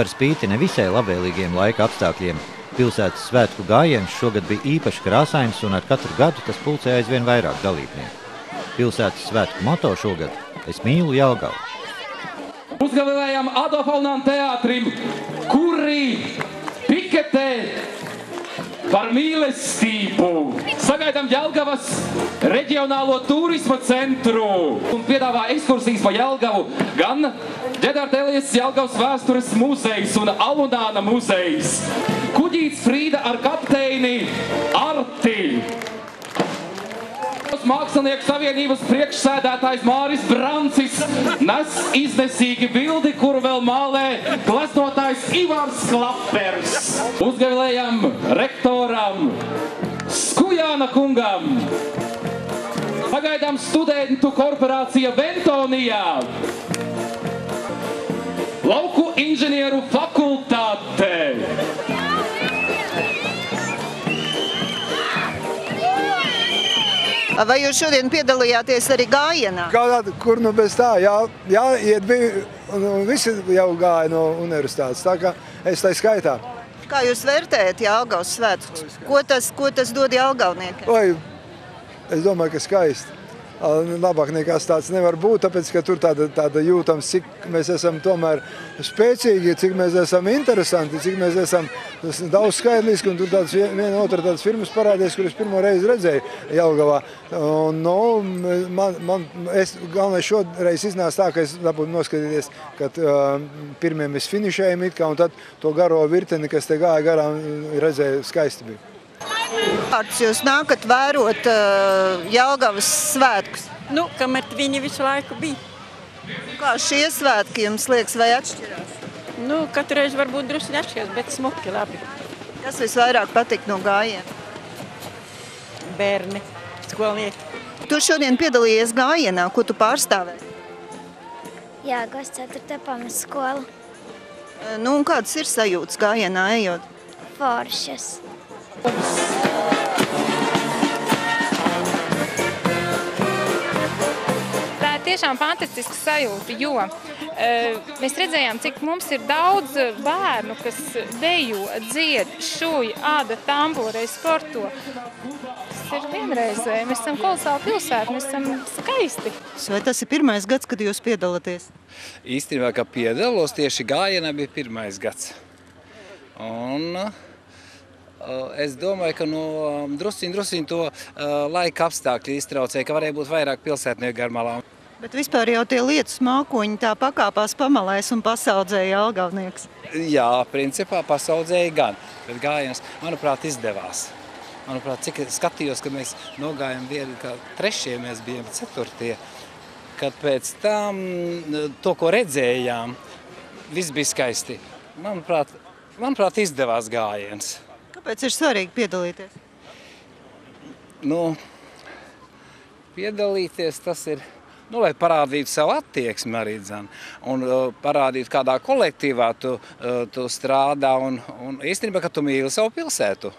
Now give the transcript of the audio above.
Par spīti nevisai labvēlīgiem laika apstākļiem, pilsētas svētku gājiens šogad bija īpaši krāsains un ar katru gadu tas pulcē aizvien vairāk dalībnieku. Pilsētas svētku moto šogad – Es mīlu Jelgavu. Uzgavilējam Adolfa teātrim, kuri piketē par mīlestību. Sagaidām Jelgavas reģionālo turisma centru un piedāvā ekskursijas pa Jelgavu gan Ģedartelijas Jelgavas vēstures muzejs un Alunāna muzejs. Kuģīts Frīda ar kapteini Arti. Mākslinieku savienības priekšsēdētājs Māris Brancis nes iznesīgi bildi, kuru vēl mālē glaznotājs Ivars Klapers. Uzgavilējam rektoram Skujāna kungam. Pagaidām studentu korporācija Ventonijā. Lauku inženieru fakultāte. Vai jūs šodien piedalījāties arī gājienā? Kur nu bez tā, jāiet bija, visi jau gāja no universitātes, tā kā es tai skaitā. Kā jūs vērtējat Jelgavas svētkus? Ko tas dod jelgavniekiem? Oi, es domāju, ka skaisti. Labāk nekās tāds nevar būt, tāpēc, ka tur tāda jūtams, cik mēs esam tomēr spēcīgi, cik mēs esam interesanti, cik mēs esam daudz skaidriski, un tur viena otra tādas firmas parādījās, kuras pirmo reizi redzēju Jelgavā. Es galvenais šoreiz iznāca tā, ka es dabūtu noskatīties, kad pirmie mēs finišējam it kā, un tad to garo virteni, kas te gāja garām, redzēju, skaisti bija. Jūs nākat vērot Jelgavas svētkus? Kamēr viņi visu laiku bija. Kā šie svētki jums liekas, vai atšķirās? Katru reizi varbūt drusku atšķirās, bet smuki labi. Kas visvairāk patīk no gājiena? Bērni, skolnieki. Tu šodien piedalījies gājienā, ko tu pārstāvēji? Jelgavas 4. pamatskola. Un kādas ir sajūtas gājienā ejot? Foršas. Tā ir tiešām fantastiska sajūta, jo mēs redzējām, cik mums ir daudz bērnu, kas dejo, dzied, šuj, āda, tambulē, sporto. Tas ir vienreizēji. Mēs esam kolosāli pilsēta, mēs esam skaisti. Vai tas ir pirmais gads, kad jūs piedalāties? Īstenībā, ka piedalos, tieši gājienā bija pirmais gads. Un es domāju, ka drusciņ to laika apstākļi iztraucēja, ka varēja būt vairāk pilsētnieku garmalā. Bet vispār jau tie lietus mākoņi tā pakāpās pamalēs un pasaudzēja jelgavnieks. Jā, principā pasaudzēja gan, bet gājiens, manuprāt, izdevās. Manuprāt, cik skatījos, ka mēs nogājam vienu, kā trešie mēs bijām, ceturtie, kad pēc tam to, ko redzējām, viss bija skaisti. Manuprāt, izdevās gājiens. Kāpēc ir svarīgi piedalīties? Piedalīties tas ir, lai parādītu savu attieksmi arī, un parādītu, kādā kolektīvā tu strādā, un īstenībā, ka tu mīli savu pilsētu.